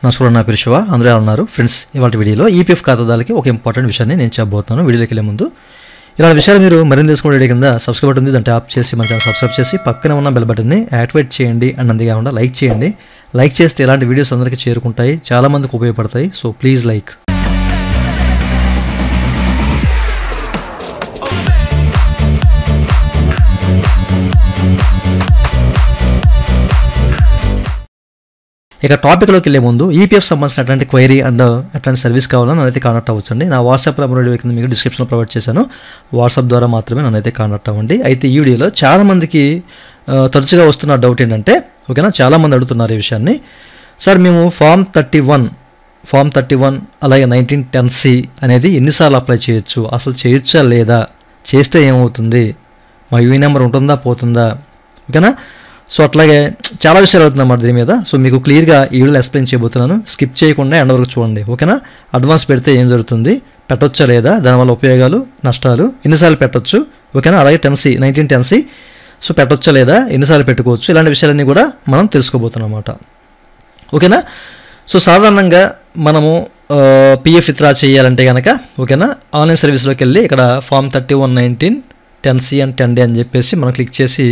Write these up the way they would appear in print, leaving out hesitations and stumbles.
నమస్కారం, నా పేరు శివ. అందరూ ఎలా ఉన్నారు ఫ్రెండ్స్? ఇవాళ వీడియోలో ఈపీఎఫ్ ఖాతాదారులకి ఒక ఇంపార్టెంట్ విషయాన్ని నేను చెప్పబోతున్నాను. వీడియోకి వెళ్ళే ముందు ఇలాంటి విషయాలు మీరు మరింత తెలుసుకునే కింద సబ్స్క్రైబ్ బటన్ ఉంది, దాన్ని ట్యాప్ చేసి మన ఛానల్ సబ్స్క్రైబ్ చేసి పక్కన ఉన్న బెల్ బటన్ని యాక్టివేట్ చేయండి. అండ్ అంతేకాకుండా లైక్ చేయండి. లైక్ చేస్తే ఇలాంటి వీడియోస్ అందరికీ చేరుకుంటాయి, చాలామందికి ఉపయోగపడతాయి. So please like. ఇక టాపిక్లోకి వెళ్ళే ముందు ఈపీఎఫ్ సంబంధించినటువంటి క్వైరీ అండ్ అట్లాంటి సర్వీస్ కావాలని నన్నైతే కాంటాక్ట్ అవ్వచ్చండి. నా వాట్సాప్ నెంబర్ మీకు డిస్క్రిప్షన్లో ప్రొవైడ్ చేశాను. వాట్సాప్ ద్వారా మాత్రమే నన్నైతే కాంటాక్ట్ అవ్వండి. అయితే ఈ వీడియోలో చాలామందికి తరచుగా వస్తున్న డౌట్ ఏంటంటే, ఓకేనా, చాలామంది అడుగుతున్నారు ఈ విషయాన్ని. సార్, మేము ఫామ్ 31 అలాగే 1910C అనేది ఎన్నిసార్లు అప్లై చేయొచ్చు, అసలు చేయొచ్చా లేదా, చేస్తే ఏమవుతుంది, మా యూఏ నెంబర్ ఉంటుందా పోతుందా, ఓకేనా? సో అట్లాగే చాలా విషయాలు అవుతుందన్నమాట దీని మీద. సో మీకు క్లియర్గా ఈ వీడియోలో ఎక్స్ప్లెయిన్ చేయబోతున్నాను. స్కిప్ చేయకుండా ఎండ్ వరకు చూడండి, ఓకేనా? అడ్వాన్స్ పెడితే ఏం జరుగుతుంది, పెట్టొచ్చా లేదా, దానివల్ల ఉపయోగాలు నష్టాలు, ఎన్నిసార్లు పెట్టొచ్చు, ఓకేనా? అలాగే 1910C సో పెట్టొచ్చా లేదా, ఎన్నిసార్లు పెట్టుకోవచ్చు, ఇలాంటి విషయాలన్నీ కూడా మనం తెలుసుకోబోతున్నాం అన్నమాట, ఓకేనా? సో సాధారణంగా మనము పిఎఫ్ విత్డ్రా చేయాలంటే కనుక, ఓకేనా, ఆన్లైన్ సర్వీస్లోకి వెళ్ళి ఇక్కడ ఫామ్ 31, 1910C అండ్ 10D అని చెప్పేసి మనం క్లిక్ చేసి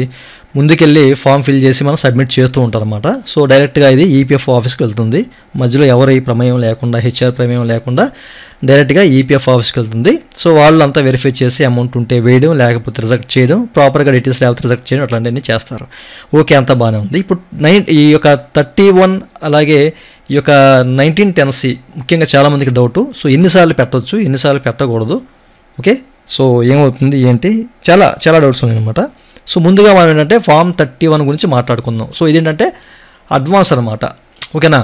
ముందుకెళ్ళి ఫామ్ ఫిల్ చేసి మనం సబ్మిట్ చేస్తూ ఉంటారన్నమాట. సో డైరెక్ట్గా ఇది ఈపీఎఫ్ ఆఫీస్కి వెళ్తుంది. మధ్యలో ఎవరి ప్రమేయం లేకుండా, హెచ్ఆర్ ప్రమేయం లేకుండా డైరెక్ట్గా ఈపీఎఫ్ ఆఫీస్కి వెళ్తుంది. సో వాళ్ళు అంతా వెరిఫై చేసి అమౌంట్ ఉంటే వేయడం, లేకపోతే రిజెక్ట్ చేయడం, ప్రాపర్గా డీటెయిల్స్ లేకపోతే రిజెక్ట్ చేయడం, అట్లాంటివన్నీ చేస్తారు. ఓకే, అంతా బాగానే ఉంది. ఇప్పుడు ఈ యొక్క 31 అలాగే ఈ యొక్క 1910C ముఖ్యంగా చాలామందికి డౌటు. సో ఎన్నిసార్లు పెట్టవచ్చు, ఎన్నిసార్లు పెట్టకూడదు, ఓకే? సో ఏమవుతుంది ఏంటి, చాలా డౌట్స్ ఉన్నాయి అనమాట. సో ముందుగా మనం ఏంటంటే ఫామ్ 31 గురించి మాట్లాడుకుందాం. సో ఇదేంటంటే అడ్వాన్స్ అనమాట, ఓకేనా?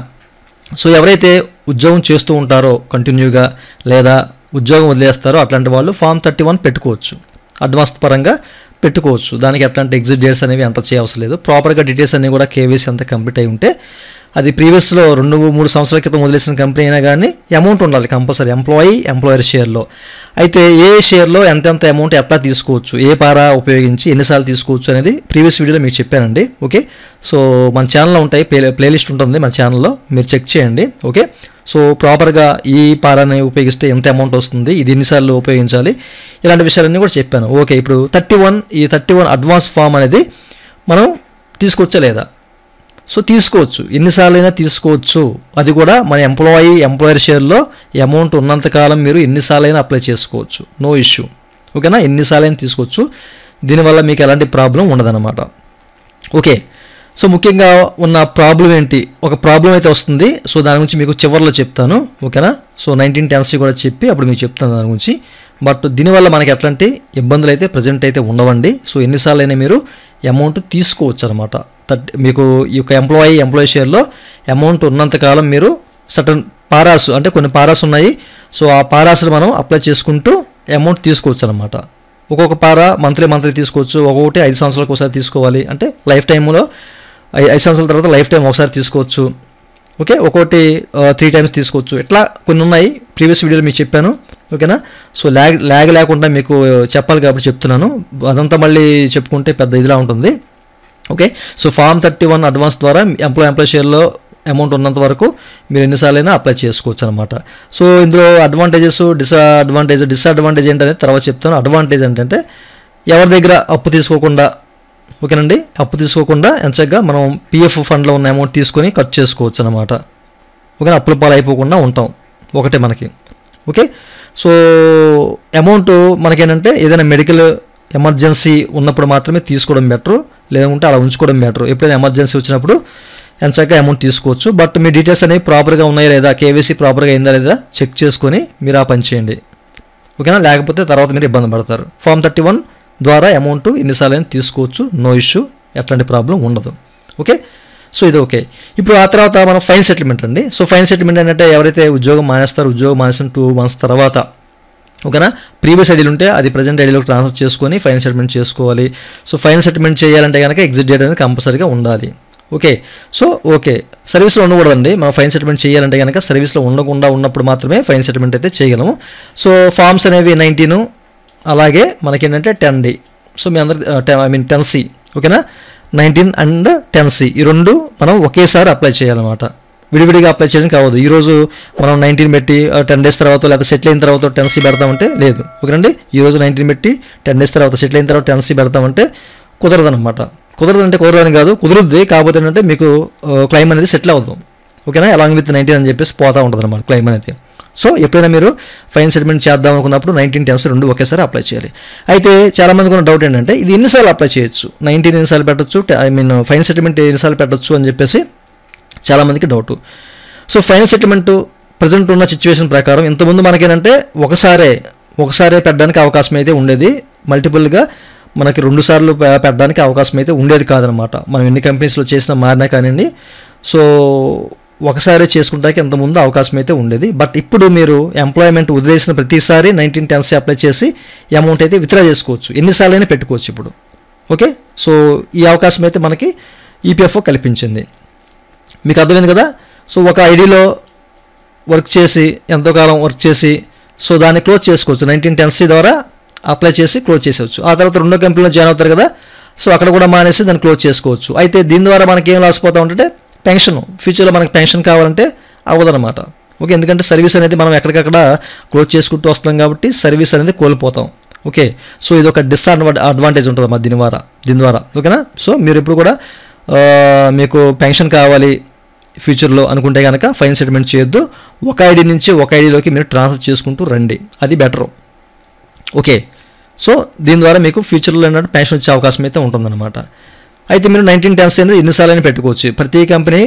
సో ఎవరైతే ఉద్యోగం చేస్తూ ఉంటారో కంటిన్యూగా, లేదా ఉద్యోగం వదిలేస్తారో అట్లాంటి వాళ్ళు ఫామ్ 31 పెట్టుకోవచ్చు, అడ్వాన్స్ పరంగా పెట్టుకోవచ్చు. దానికి ఎట్లాంటి ఎగ్జిట్ డేట్స్ అనేవి ఎంటర్ చేయవసరం లేదు. ప్రాపర్గా డీటెయిల్స్ అన్నీ కూడా కేవైసీ అంతా కంప్లీట్ అయి ఉంటే, అది ప్రీవియస్లో 2-3 సంవత్సరాల క్రితం వదిలేసిన కంపెనీ అయినా కానీ అమౌంట్ ఉండాలి కంపల్సరీ, ఎంప్లాయర్ షేర్లో. అయితే ఏ షేర్లో ఎంత అమౌంట్ ఎట్లా తీసుకోవచ్చు, ఏ పారా ఉపయోగించి ఎన్నిసార్లు తీసుకోవచ్చు అనేది ప్రీవియస్ వీడియోలో మీకు చెప్పానండి, ఓకే? సో మన ఛానల్లో ఉంటాయి, ప్లేలిస్ట్ ఉంటుంది మన ఛానల్లో, మీరు చెక్ చేయండి, ఓకే? సో ప్రాపర్గా ఈ పారాని ఉపయోగిస్తే ఎంత అమౌంట్ వస్తుంది, ఇది ఎన్నిసార్లు ఉపయోగించాలి, ఇలాంటి విషయాలన్నీ కూడా చెప్పాను, ఓకే? ఇప్పుడు 31 అడ్వాన్స్ ఫామ్ అనేది మనం తీసుకోవచ్చా లేదా? సో తీసుకోవచ్చు, ఎన్నిసార్లు అయినా తీసుకోవచ్చు. అది కూడా మన ఎంప్లాయర్ షేర్లో అమౌంట్ ఉన్నంతకాలం మీరు ఎన్నిసార్లు అయినా అప్లై చేసుకోవచ్చు, నో ఇష్యూ, ఓకేనా? ఎన్నిసార్లు అయినా తీసుకోవచ్చు, దీనివల్ల మీకు ఎలాంటి ప్రాబ్లం ఉండదన్నమాట, ఓకే? సో ముఖ్యంగా ఉన్న ప్రాబ్లం ఏంటి, ఒక ప్రాబ్లం అయితే వస్తుంది. సో దాని గురించి మీకు చివరిలో చెప్తాను, ఓకేనా? సో 1910C కూడా చెప్పి అప్పుడు మీకు చెప్తాను దాని గురించి. బట్ దీనివల్ల మనకి ఎట్లాంటి ఇబ్బందులు అయితే ప్రజెంట్ అయితే ఉండవండి. సో ఎన్నిసార్లు అయినా మీరు అమౌంట్ తీసుకోవచ్చు అనమాట. మీకు ఈ యొక్క ఎంప్లాయీ షేర్లో అమౌంట్ ఉన్నంతకాలం మీరు సటన్ పారాస్, అంటే కొన్ని పారాస్ ఉన్నాయి. సో ఆ పారాస్ని మనం అప్లై చేసుకుంటూ అమౌంట్ తీసుకోవచ్చు అనమాట. ఒక్కొక్క పారా మంత్లీ తీసుకోవచ్చు, ఒక్కొక్కటి 5 సంవత్సరాలకు ఒకసారి తీసుకోవాలి, అంటే లైఫ్ టైంలో 5 సంవత్సరాల తర్వాత లైఫ్ టైం ఒకసారి తీసుకోవచ్చు, ఓకే? ఒక్కొక్కటి 3 టైమ్స్ తీసుకోవచ్చు, ఇట్లా కొన్ని ఉన్నాయి. ప్రీవియస్ వీడియోలో మీకు చెప్పాను, ఓకేనా? సో ల్యాగ్ లేకుండా మీకు చెప్పాలి కాబట్టి చెప్తున్నాను. అదంతా మళ్ళీ చెప్పుకుంటే పెద్ద ఇదిలా ఉంటుంది, ఓకే? సో ఫామ్ 31 అడ్వాన్స్ ద్వారా ఎంప్లాయ్ షేర్లో అమౌంట్ ఉన్నంత వరకు మీరు ఎన్నిసార్లు అయినా అప్లై చేసుకోవచ్చు అనమాట. సో ఇందులో అడ్వాంటేజెస్, డిసడ్వాంటేజ్ ఏంటనేది తర్వాత చెప్తాను. అడ్వాంటేజ్ ఏంటంటే ఎవరి దగ్గర అప్పు తీసుకోకుండా, ఓకేనండి, అప్పు తీసుకోకుండా ఎంచక్గా మనం పిఎఫ్ ఫండ్లో ఉన్న అమౌంట్ తీసుకొని ఖర్చు చేసుకోవచ్చు అనమాట, ఓకేనా? అప్పుల పాలు అయిపోకుండా ఉంటాం, ఒకటే మనకి, ఓకే? సో అమౌంట్ మనకేంటంటే ఏదైనా మెడికల్ ఎమర్జెన్సీ ఉన్నప్పుడు మాత్రమే తీసుకోవడం బెటరు, లేదంటే అలా ఉంచుకోవడం బెటరు. ఎప్పుడైనా ఎమర్జెన్సీ వచ్చినప్పుడు ఎంచక్గా అమౌంట్ తీసుకోవచ్చు. బట్ మీ డీటెయిల్స్ అనేవి ప్రాపర్గా ఉన్నాయా లేదా, కేవైసీ ప్రాపర్గా అయిందా లేదా చెక్ చేసుకొని మీరు ఆ పని చేయండి, ఓకేనా? లేకపోతే తర్వాత మీరు ఇబ్బంది పడతారు. ఫామ్ 31 ద్వారా అమౌంట్ ఎన్నిసార్లు అయినా తీసుకోవచ్చు, నో ఇష్యూ, ఎట్లాంటి ప్రాబ్లం ఉండదు, ఓకే? సో ఇది ఓకే. ఇప్పుడు ఆ తర్వాత మనం ఫైన్ సెటిల్మెంట్ అండి. సో ఫైన్ సెటిల్మెంట్ ఏంటంటే ఎవరైతే ఉద్యోగం మానేస్తారో, ఉద్యోగం మానేసిన 2 months తర్వాత, ఓకేనా, ప్రీవియస్ ఐడీలు ఉంటే అది ప్రజెంట్ ఐడీలోకి ట్రాన్స్ఫర్ చేసుకొని ఫైన్ సెటిల్మెంట్ చేసుకోవాలి. సో ఫైన్ సెటిల్మెంట్ చేయాలంటే కనుక ఎగ్జిట్ డేట్ అనేది కంపల్సరీగా ఉండాలి, ఓకే? సో ఓకే, సర్వీస్లో ఉండకూడదండి. మనం ఫైన్ సెటిల్మెంట్ చేయాలంటే కనుక సర్వీస్లో ఉండకుండా ఉన్నప్పుడు మాత్రమే ఫైన్ సెటిల్మెంట్ అయితే చేయగలము. సో ఫామ్స్ అనేవి 19 అలాగే మనకేంటంటే 10D. సో మీ అందరి 10C, ఓకేనా? 19 and 10C ఈ రెండు మనం ఒకేసారి అప్లై చేయాలన్నమాట, విడివిడిగా అప్లై చేయడానికి అవ్వదు. ఈరోజు మనం 19 పెట్టి 10 డేస్ తర్వాత లేదా సెటిల్ అయిన తర్వాత 10C పెడతామంటే లేదు. ఓకేనండి, ఈరోజు 19 పెట్టి 10 డేస్ తర్వాత సెటిల్ అయిన తర్వాత 10C పెడతామంటే కుదరదనమాట. కుదరదంటే కుదరదని కాదు, కుదురుద్ది, కాకపోతే ఏంటంటే మీకు క్లైమ్ అనేది సెటిల్ అవ్వదు. ఓకేనా, అలాంగ్ విత్ 19 అని చెప్పేసి పోతూ ఉంటుంది అనమాట క్లైమ్ అనేది. సో ఎప్పుడైనా మీరు ఫైన్ సెటిల్మెంట్ చేద్దాం అనుకున్నప్పుడు 19, 10C రెండు ఒకేసారి అప్లై చేయాలి. అయితే చాలామందికి ఉన్న డౌట్ ఏంటంటే ఇది ఎన్నిసార్లు అప్లై చేయొచ్చు, 19 ఎన్నిసార్లు పెట్టచ్చు, ఫైన్ సెటిల్మెంట్ ఎన్నిసార్లు పెట్టచ్చు అని చెప్పేసి చాలామందికి doubt. So fine settlement present ఉన్న సిచ్యువేషన్ ప్రకారం ఇంతకుముందు మనకేంటంటే ఒకసారే పెట్టడానికి అవకాశం అయితే ఉండేది. మల్టిపుల్గా మనకి 2 సార్లు పెట్టడానికి అవకాశం అయితే ఉండేది కాదనమాట. మనం ఎన్ని కంపెనీస్లో చేసినా మారినా కానివ్వండి. సో ఒకసారి చేసుకుంటానికి ఇంతకుముందు అవకాశం అయితే ఉండేది. బట్ ఇప్పుడు మీరు ఎంప్లాయ్మెంట్ వదిలేసిన ప్రతిసారి 19, 10C అప్లై చేసి ఈ అమౌంట్ అయితే విత్డ్రా చేసుకోవచ్చు, ఎన్నిసార్లు అయినా పెట్టుకోవచ్చు ఇప్పుడు. ఓకే, సో ఈ అవకాశం అయితే మనకి ఈపీఎఫ్ఓ కల్పించింది. మీకు అర్థమైంది కదా. సో ఒక ఐడిలో వర్క్ చేసి ఎంతో కాలం వర్క్ చేసి సో దాన్ని క్లోజ్ చేసుకోవచ్చు, 19, 10C ద్వారా అప్లై చేసి క్లోజ్ చేసేవచ్చు. ఆ తర్వాత రెండో కంపెనీలో జాయిన్ అవుతారు కదా, సో అక్కడ కూడా మానేసి దాన్ని క్లోజ్ చేసుకోవచ్చు. అయితే దీని ద్వారా మనకి ఏం లాస్ పోతా ఉంటే పెన్షన్, ఫ్యూచర్లో మనకి పెన్షన్ కావాలంటే అవ్వదన్నమాట. ఓకే, ఎందుకంటే సర్వీస్ అనేది మనం ఎక్కడికక్కడ క్లోజ్ చేసుకుంటూ వస్తాం కాబట్టి సర్వీస్ అనేది కోల్పోతాం. ఓకే, సో ఇది ఒక అడ్వాంటేజ్ ఉంటుంది అన్నమాట దీని ద్వారా. ఓకేనా, సో మీరు ఇప్పుడు కూడా మీకు పెన్షన్ కావాలి ఫ్యూచర్లో అనుకుంటే కనుక ఫైన్ సెటిల్మెంట్ చేయొద్దు. ఒక ఐడి నుంచి ఒక ఐడిలోకి మీరు ట్రాన్స్ఫర్ చేసుకుంటూ రండి, అది బెటరు. ఓకే, సో దీని ద్వారా మీకు ఫ్యూచర్లో ఏంటంటే పెన్షన్ వచ్చే అవకాశం అయితే ఉంటుందన్నమాట. అయితే మీరు 19, 10C అనేది ఎన్నిసార్లు అయినా పెట్టుకోవచ్చు. ప్రతి కంపెనీ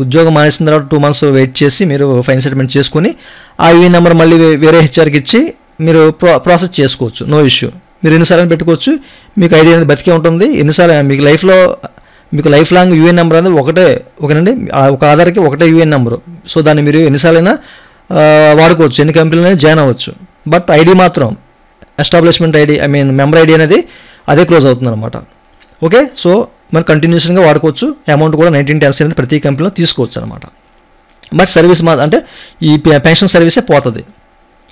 ఉద్యోగం మానేసిన తర్వాత 2 months వెయిట్ చేసి మీరు ఫైన్ సెటిల్మెంట్ చేసుకుని ఆ యూఏఎన్ నెంబర్ మళ్ళీ వేరే హెచ్ఆర్కి ఇచ్చి మీరు ప్రాసెస్ చేసుకోవచ్చు, నో ఇష్యూ. మీరు ఎన్నిసార్లు అయినా పెట్టుకోవచ్చు, మీకు ఐడి అనేది బతికే ఉంటుంది. ఎన్నిసార్లు మీకు లైఫ్ లాంగ్ యూఏఎన్ నెంబర్ అనేది ఒకటేనండి, ఒక ఆధార్కి ఒకటే యూఏఎన్ నెంబరు. సో దాన్ని మీరు ఎన్నిసార్లైనా వాడుకోవచ్చు, ఎన్ని కంపెనీలైనా జాయిన్ అవ్వచ్చు. బట్ ఐడి మాత్రం ఎస్టాబ్లిష్మెంట్ ఐడి మెంబర్ ఐడి అనేది అదే క్లోజ్ అవుతుంది అనమాట. ఓకే, సో మనం కంటిన్యూషన్గా వాడుకోవచ్చు. అమౌంట్ కూడా 19, 10C అనేది ప్రతి కంపెనీలో తీసుకోవచ్చు అనమాట. బట్ సర్వీస్ అంటే ఈ పెన్షన్ సర్వీసే పోతుంది.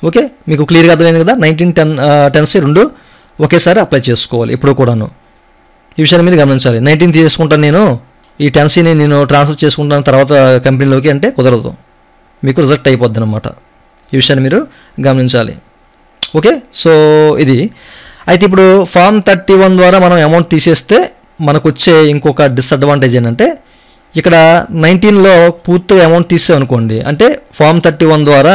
ఓకే, మీకు క్లియర్గా అర్థమైంది కదా. 19, 10C రెండు ఒకేసారి అప్లై చేసుకోవాలి ఎప్పుడు కూడాను. ఈ విషయాన్ని మీరు గమనించాలి. 19 తీసుకుంటాను నేను, ఈ 10Cని నేను ట్రాన్స్ఫర్ చేసుకుంటాను తర్వాత కంపెనీలోకి అంటే కుదరదు, మీకు రిజెక్ట్ అయిపోద్ది అనమాట. ఈ విషయాన్ని మీరు గమనించాలి. ఓకే, సో ఇది. అయితే ఇప్పుడు ఫామ్ 31 ద్వారా మనం అమౌంట్ తీసేస్తే మనకు వచ్చే ఇంకొక డిసడ్వాంటేజ్ ఏంటంటే ఇక్కడ 19లో పూర్తిగా అమౌంట్ తీసామనుకోండి, అంటే ఫామ్ 31 ద్వారా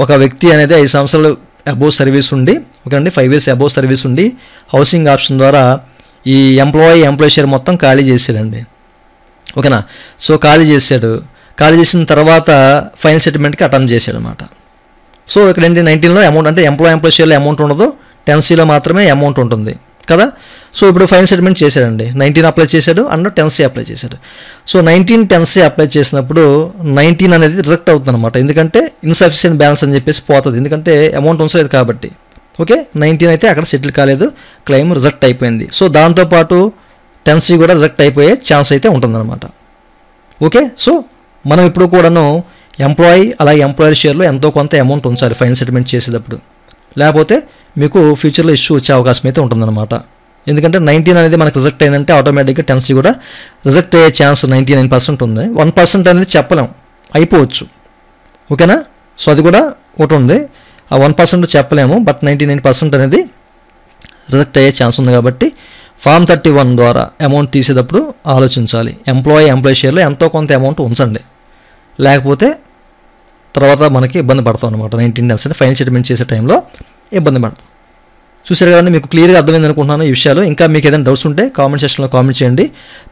ఒక వ్యక్తి అనేది 5 సంవత్సరాలు అబోవ్ సర్వీస్ ఉండి, ఓకేనండి 5 years అబోవ్ సర్వీస్ ఉండి హౌసింగ్ ఆప్షన్ ద్వారా ఈ ఎంప్లాయీ షేర్ మొత్తం ఖాళీ చేసాడండి. ఓకేనా, సో ఖాళీ చేసిన తర్వాత ఫైన్ సెటిల్మెంట్కి అటెంప్ట్ చేశాడు అనమాట. సో ఇక్కడ ఏంటి 19లో అమౌంట్ అంటే ఎంప్లాయీ షేర్లో అమౌంట్ ఉండదు, 10Cలో మాత్రమే అమౌంట్ ఉంటుంది కదా. సో ఇప్పుడు ఫైన్ సెటిల్మెంట్ చేశాడండి, 19 అప్లై చేశాడు అండ్ 10C అప్లై చేశాడు. సో 19, 10C అప్లై చేసినప్పుడు 19 అనేది రిజెక్ట్ అవుతుంది అనమాట, ఎందుకంటే ఇన్సఫిషియెంట్ బ్యాలెన్స్ అని చెప్పేసి పోతుంది, ఎందుకంటే అమౌంట్ ఉంచలేదు కాబట్టి. ఓకే, 19 అయితే అక్కడ సెటిల్ కాలేదు, క్లెయిమ్ రిజెక్ట్ అయిపోయింది. సో దాంతోపాటు 10C కూడా రిజెక్ట్ అయిపోయే ఛాన్స్ అయితే ఉంటుందన్నమాట. ఓకే, సో మనం ఇప్పుడు కూడాను ఎంప్లాయర్ షేర్లో ఎంతో కొంత అమౌంట్ ఉంచాలి ఫైన్ సెటిల్మెంట్ చేసేటప్పుడు, లేకపోతే మీకు ఫ్యూచర్లో ఇష్యూ వచ్చే అవకాశం అయితే ఉంటుందన్నమాట. ఎందుకంటే 19 అనేది మనకు రిజెక్ట్ అయిందంటే ఆటోమేటిక్గా 10C కూడా రిజెక్ట్ అయ్యే ఛాన్స్ 99% ఉంది. 1% అనేది చెప్పలేం, అయిపోవచ్చు. ఓకేనా, సో అది కూడా ఒకటి ఉంది, ఆ 1% చెప్పలేము, బట్ 99% అనేది రిజెక్ట్ అయ్యే ఛాన్స్ ఉంది. కాబట్టి ఫామ్ 31 ద్వారా అమౌంట్ తీసేటప్పుడు ఆలోచించాలి, ఎంప్లాయీ షేర్లో ఎంతో కొంత అమౌంట్ ఉంచండి, లేకపోతే తర్వాత మనకి ఇబ్బంది పడతాం అనమాట. 19 10% ఫైన్ సెటిల్మెంట్ చేసే టైంలో ఇబ్బంది పడతాం. చూసారు కదండి, మీకు క్లియర్గా అర్థమైంది అనుకుంటున్నాను ఈ విషయాలు. ఇంకా మీకు ఏదైనా డౌట్స్ ఉంటే కామెంట్ సెక్షన్లో కామెంట్ చేయండి.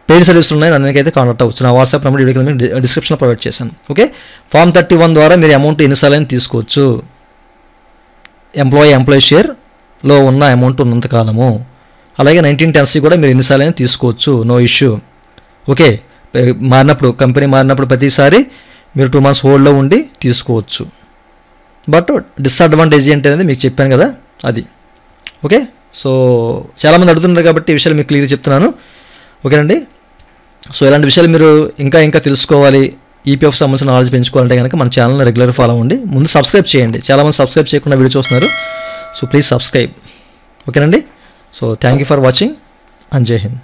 పెయిడ్ సర్వీసులు ఉన్నాయి, నన్నైతే కాంటాక్ట్ అవ్వచ్చు. నా వాట్సాప్ నెంబర్ వీడియో మీకు డిస్క్రిప్షన్లో ప్రొవైడ్ చేశాను. ఓకే, ఫామ్ 31 ద్వారా మీరు అమౌంట్ ఎన్నిసార్లు అయినా తీసుకోవచ్చు, ఎంప్లాయీ షేర్లో ఉన్న అమౌంట్ ఉన్నంత కాలము. అలాగే 19 10C కూడా మీరు ఎన్నిసార్లు అయినా తీసుకోవచ్చు, నో ఇష్యూ. ఓకే, కంపెనీ మారినప్పుడు ప్రతిసారి మీరు 2 months హోల్డ్లో ఉండి తీసుకోవచ్చు. బట్ డిసడ్వాంటేజ్ ఏంటి అనేది మీకు చెప్పాను కదా, అది. ఓకే, సో చాలామంది అడుగుతున్నారు కాబట్టి ఈ విషయాలు మీకు క్లియర్గా చెప్తున్నాను. ఓకేనండి, సో ఇలాంటి విషయాలు మీరు ఇంకా తెలుసుకోవాలి, ఈపీఎఫ్ సంబంధించిన నాలెడ్జ్ పెంచుకోవాలంటే కనుక మన ఛానల్ని రెగ్యులర్ ఫాలో అవ్వండి. ముందు సబ్స్క్రైబ్ చేయండి, చాలామంది సబ్స్క్రైబ్ చేయకుండా వీడియో చూస్తున్నారు. So please subscribe. ఓకేనండి, so thank you for watching and జై హింద్.